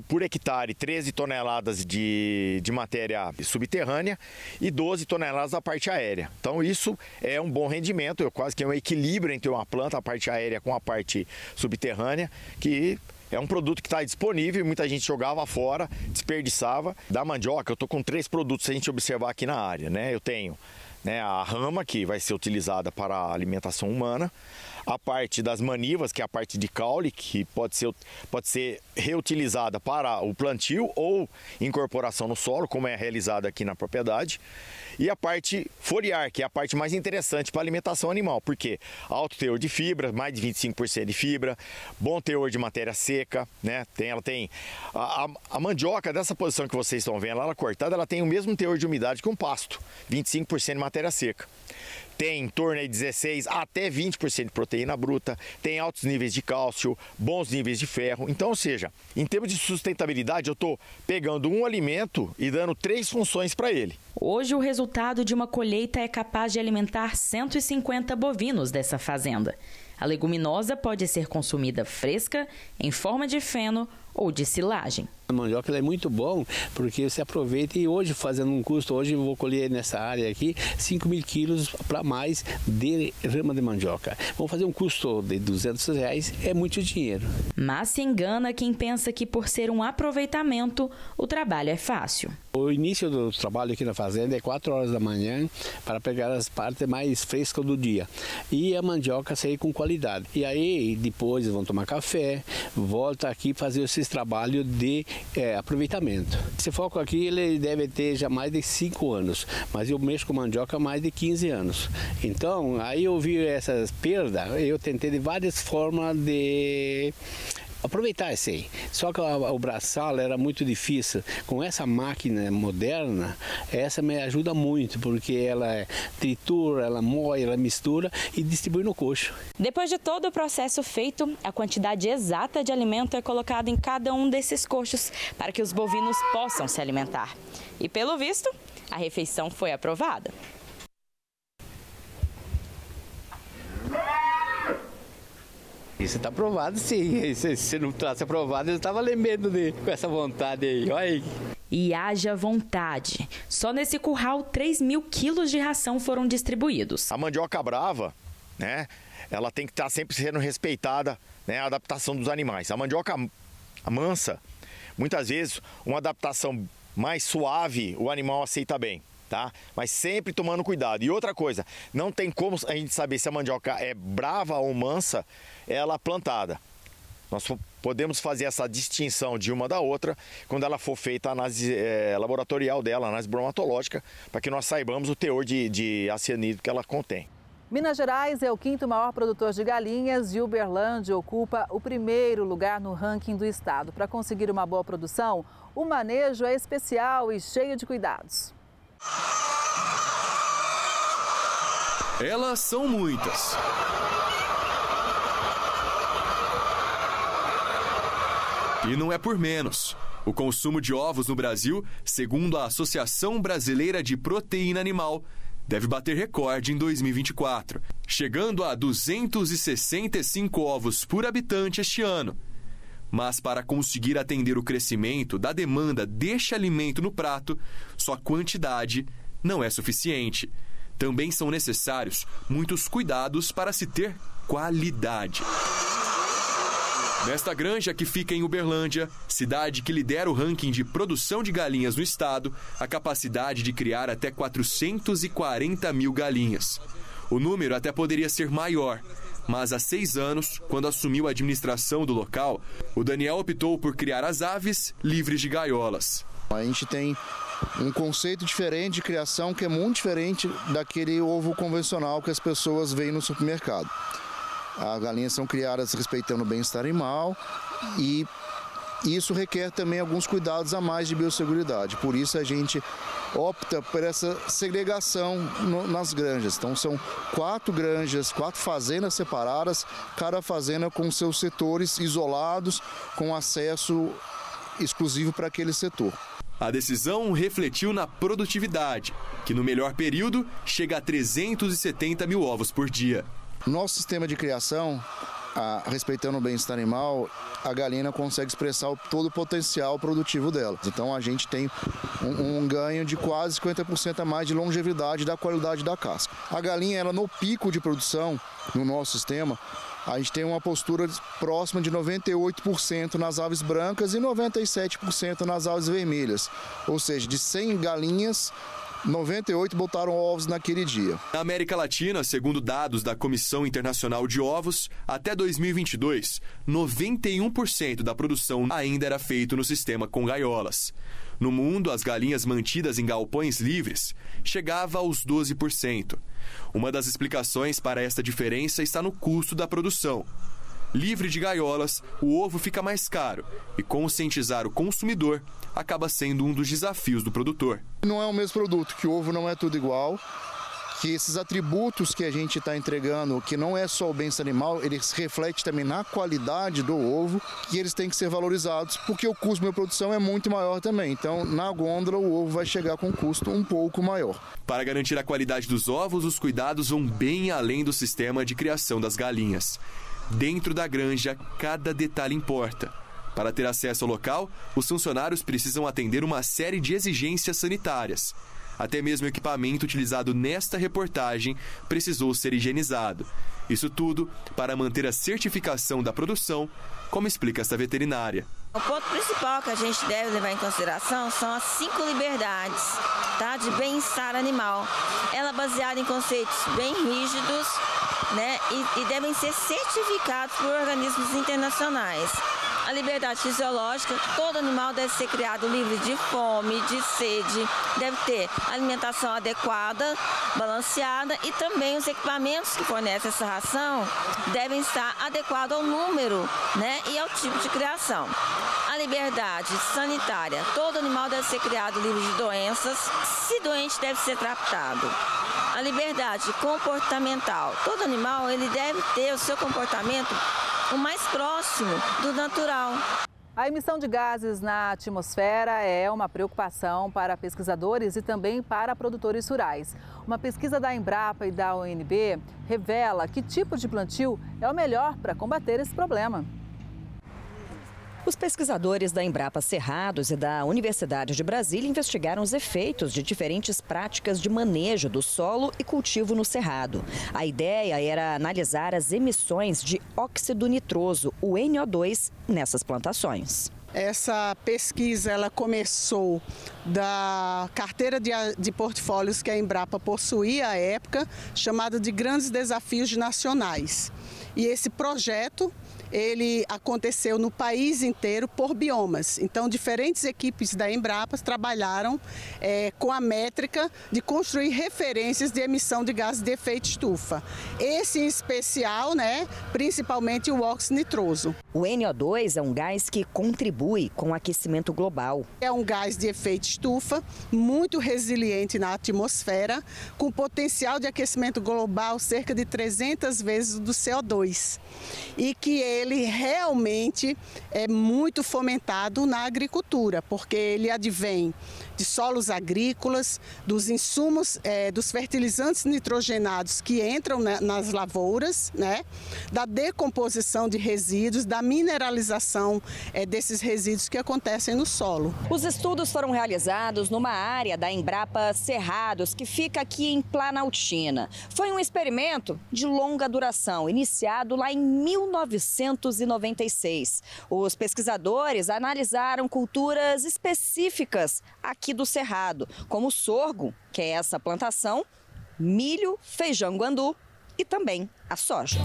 por hectare, 13 toneladas de matéria subterrânea e 12 toneladas da parte aérea. Então isso é um bom rendimento, quase que é um equilíbrio entre uma planta, a parte aérea com a parte subterrânea, que é um produto que está disponível, muita gente jogava fora, desperdiçava. Da mandioca, eu estou com 3 produtos se a gente observar aqui na área, né? Eu tenho, né, a rama, que vai ser utilizada para a alimentação humana, a parte das manivas, que é a parte de caule, que pode ser reutilizada para o plantio ou incorporação no solo, como é realizada aqui na propriedade, e a parte foliar, que é a parte mais interessante para a alimentação animal, porque alto teor de fibra, mais de 25% de fibra, bom teor de matéria seca, né? Ela tem a mandioca, dessa posição que vocês estão vendo, ela cortada, ela tem o mesmo teor de umidade que um pasto, 25% de matéria seca. Tem em torno de 16% até 20% de proteína bruta, tem altos níveis de cálcio, bons níveis de ferro. Então, ou seja, em termos de sustentabilidade, eu estou pegando um alimento e dando 3 funções para ele. Hoje, o resultado de uma colheita é capaz de alimentar 150 bovinos dessa fazenda. A leguminosa pode ser consumida fresca, em forma de feno ou de silagem. A mandioca é muito bom porque você aproveita, e hoje fazendo um custo, hoje eu vou colher nessa área aqui 5.000 quilos para mais de rama de mandioca. Vamos fazer um custo de R$200, é muito dinheiro. Mas se engana quem pensa que por ser um aproveitamento, o trabalho é fácil. O início do trabalho aqui na fazenda é 4 horas da manhã para pegar as partes mais frescas do dia. E a mandioca sair com qualidade. E aí depois vão tomar café, volta aqui fazer esses trabalhos de aproveitamento. Esse foco aqui ele deve ter já mais de 5 anos, mas eu mexo com mandioca há mais de 15 anos. Então, aí eu vi essas perdas, eu tentei de várias formas de aproveitar esse aí. Só que o braçal era muito difícil. Com essa máquina moderna, essa me ajuda muito, porque ela tritura, ela moe, ela mistura e distribui no coxo. Depois de todo o processo feito, a quantidade exata de alimento é colocada em cada um desses coxos para que os bovinos possam se alimentar. E pelo visto, a refeição foi aprovada. Isso está aprovado, sim. Se não tivesse aprovado, eu estava lembrando com essa vontade aí. Olha aí. E haja vontade. Só nesse curral, 3.000 quilos de ração foram distribuídos. A mandioca brava, né? Ela tem que estar sempre sendo respeitada, né? A adaptação dos animais. A mandioca mansa, muitas vezes, uma adaptação mais suave, o animal aceita bem. Tá? Mas sempre tomando cuidado. E outra coisa, não tem como a gente saber se a mandioca é brava ou mansa, ela plantada. Nós podemos fazer essa distinção de uma da outra quando ela for feita a análise laboratorial dela, a análise bromatológica, para que nós saibamos o teor de cianídrico que ela contém. Minas Gerais é o 5º maior produtor de galinhas e Uberlândia ocupa o 1º lugar no ranking do estado. Para conseguir uma boa produção, o manejo é especial e cheio de cuidados. Elas são muitas. E não é por menos. O consumo de ovos no Brasil, segundo a Associação Brasileira de Proteína Animal, deve bater recorde em 2024, chegando a 265 ovos por habitante este ano. Mas para conseguir atender o crescimento da demanda deste alimento no prato, sua quantidade não é suficiente. Também são necessários muitos cuidados para se ter qualidade. Nesta granja que fica em Uberlândia, cidade que lidera o ranking de produção de galinhas no estado, a capacidade de criar até 440 mil galinhas. O número até poderia ser maior, mas há 6 anos, quando assumiu a administração do local, o Daniel optou por criar as aves livres de gaiolas. A gente tem um conceito diferente de criação que é muito diferente daquele ovo convencional que as pessoas veem no supermercado. As galinhas são criadas respeitando o bem-estar animal e isso requer também alguns cuidados a mais de biosseguridade. Por isso a gente opta por essa segregação nas granjas. Então são 4 granjas, 4 fazendas separadas, cada fazenda com seus setores isolados, com acesso exclusivo para aquele setor. A decisão refletiu na produtividade, que no melhor período chega a 370 mil ovos por dia. Nosso sistema de criação, respeitando o bem-estar animal, a galinha consegue expressar todo o potencial produtivo dela. Então a gente tem um ganho de quase 50% a mais de longevidade da qualidade da casca. A galinha, ela no pico de produção, no nosso sistema, a gente tem uma postura próxima de 98% nas aves brancas e 97% nas aves vermelhas. Ou seja, de 100 galinhas, 98 botaram ovos naquele dia. Na América Latina, segundo dados da Comissão Internacional de Ovos, até 2022, 91% da produção ainda era feito no sistema com gaiolas. No mundo, as galinhas mantidas em galpões livres chegava aos 12%. Uma das explicações para esta diferença está no custo da produção. Livre de gaiolas, o ovo fica mais caro e conscientizar o consumidor acaba sendo um dos desafios do produtor. Não é o mesmo produto, que o ovo não é tudo igual, que esses atributos que a gente está entregando, que não é só o bem-estar animal, eles refletem também na qualidade do ovo, que eles têm que ser valorizados, porque o custo da minha produção é muito maior também. Então, na gôndola, o ovo vai chegar com um custo um pouco maior. Para garantir a qualidade dos ovos, os cuidados vão bem além do sistema de criação das galinhas. Dentro da granja, cada detalhe importa. Para ter acesso ao local, os funcionários precisam atender uma série de exigências sanitárias. Até mesmo o equipamento utilizado nesta reportagem precisou ser higienizado. Isso tudo para manter a certificação da produção, como explica esta veterinária. O ponto principal que a gente deve levar em consideração são as 5 liberdades, tá, de bem-estar animal. Ela é baseada em conceitos bem rígidos, né, e devem ser certificados por organismos internacionais. A liberdade fisiológica, todo animal deve ser criado livre de fome, de sede, deve ter alimentação adequada, balanceada e também os equipamentos que fornecem essa ração devem estar adequados ao número, né, e ao tipo de criação. A liberdade sanitária, todo animal deve ser criado livre de doenças, se doente deve ser tratado. A liberdade comportamental, todo animal ele deve ter o seu comportamento o mais próximo do natural. A emissão de gases na atmosfera é uma preocupação para pesquisadores e também para produtores rurais. Uma pesquisa da Embrapa e da UNB revela que tipo de plantio é o melhor para combater esse problema. Os pesquisadores da Embrapa Cerrados e da Universidade de Brasília investigaram os efeitos de diferentes práticas de manejo do solo e cultivo no cerrado. A ideia era analisar as emissões de óxido nitroso, o NO2, nessas plantações. Essa pesquisa ela começou da carteira de portfólios que a Embrapa possuía à época, chamada de Grandes Desafios Nacionais. E esse projeto ele aconteceu no país inteiro por biomas. Então, diferentes equipes da Embrapa trabalharam com a métrica de construir referências de emissão de gases de efeito estufa. Esse em especial, né, principalmente o óxido nitroso. O NO2 é um gás que contribui com o aquecimento global. É um gás de efeito estufa, muito resiliente na atmosfera, com potencial de aquecimento global cerca de 300 vezes do CO2. E que ele realmente é muito fomentado na agricultura, porque ele advém de solos agrícolas, dos insumos, dos fertilizantes nitrogenados que entram nas lavouras, né? Da decomposição de resíduos, da mineralização desses resíduos que acontecem no solo. Os estudos foram realizados numa área da Embrapa Cerrados, que fica aqui em Planaltina. Foi um experimento de longa duração, iniciado lá em 1996. Os pesquisadores analisaram culturas específicas aqui do Cerrado, como sorgo, que é essa plantação, milho, feijão guandu e também a soja.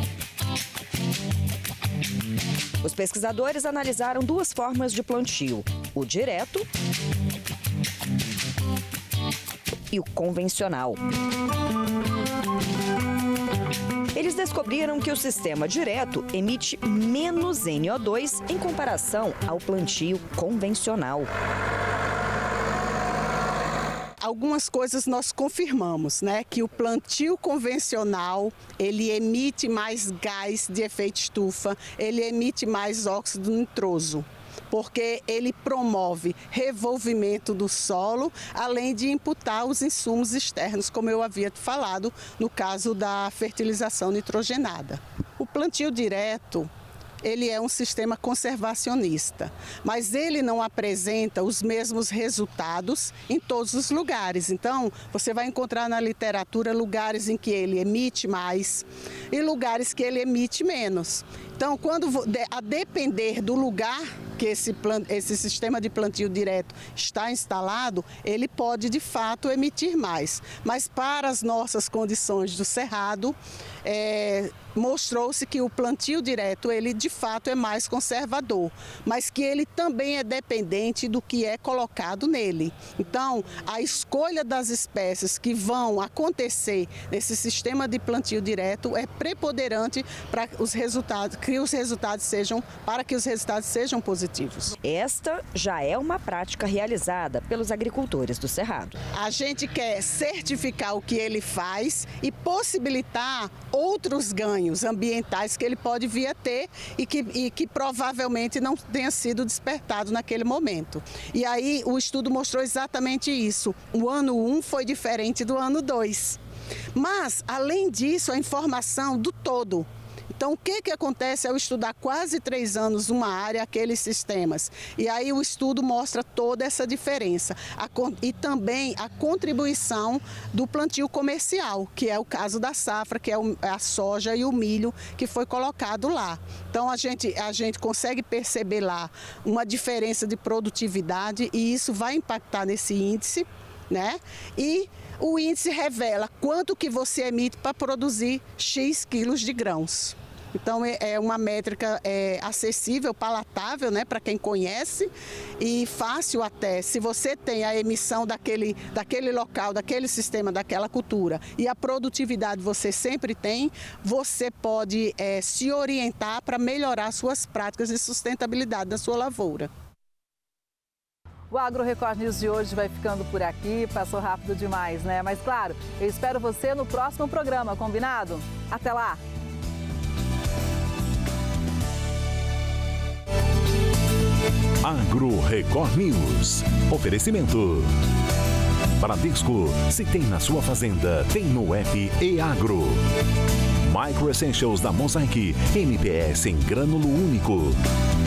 Os pesquisadores analisaram 2 formas de plantio, o direto e o convencional. Eles descobriram que o sistema direto emite menos NO2 em comparação ao plantio convencional. Algumas coisas nós confirmamos, né? Que o plantio convencional, ele emite mais gás de efeito estufa, ele emite mais óxido nitroso, porque ele promove revolvimento do solo, além de imputar os insumos externos, como eu havia falado no caso da fertilização nitrogenada. O plantio direto, ele é um sistema conservacionista, mas ele não apresenta os mesmos resultados em todos os lugares. Então, você vai encontrar na literatura lugares em que ele emite mais e lugares que ele emite menos. Então, a depender do lugar que esse sistema de plantio direto está instalado, ele pode, de fato, emitir mais. Mas para as nossas condições do cerrado, mostrou-se que o plantio direto, ele de fato é mais conservador, mas que ele também é dependente do que é colocado nele. Então, a escolha das espécies que vão acontecer nesse sistema de plantio direto é preponderante para que os resultados sejam positivos. Esta já é uma prática realizada pelos agricultores do Cerrado. A gente quer certificar o que ele faz e possibilitar outros ganhos ambientais que ele pode vir a ter e que provavelmente não tenha sido despertado naquele momento. E aí o estudo mostrou exatamente isso. O ano 1 foi diferente do ano 2. Mas, além disso, a informação do todo. Então, o que acontece ao estudar quase 3 anos uma área, aqueles sistemas? E aí o estudo mostra toda essa diferença. E também a contribuição do plantio comercial, que é o caso da safra, que é a soja e o milho que foi colocado lá. Então, a gente consegue perceber lá uma diferença de produtividade e isso vai impactar nesse índice, né? E o índice revela quanto que você emite para produzir X quilos de grãos. Então, é uma métrica acessível, palatável, né, para quem conhece e fácil até. Se você tem a emissão daquele local, daquele sistema, daquela cultura e a produtividade você sempre tem, você pode se orientar para melhorar suas práticas de sustentabilidade da sua lavoura. O Agro Record News de hoje vai ficando por aqui, passou rápido demais, né? Mas claro, eu espero você no próximo programa, combinado? Até lá! Agro Record News. Oferecimento. Bradesco, se tem na sua fazenda, tem no app EAgro. Micro Essentials da Mosaic, MPS em grânulo único.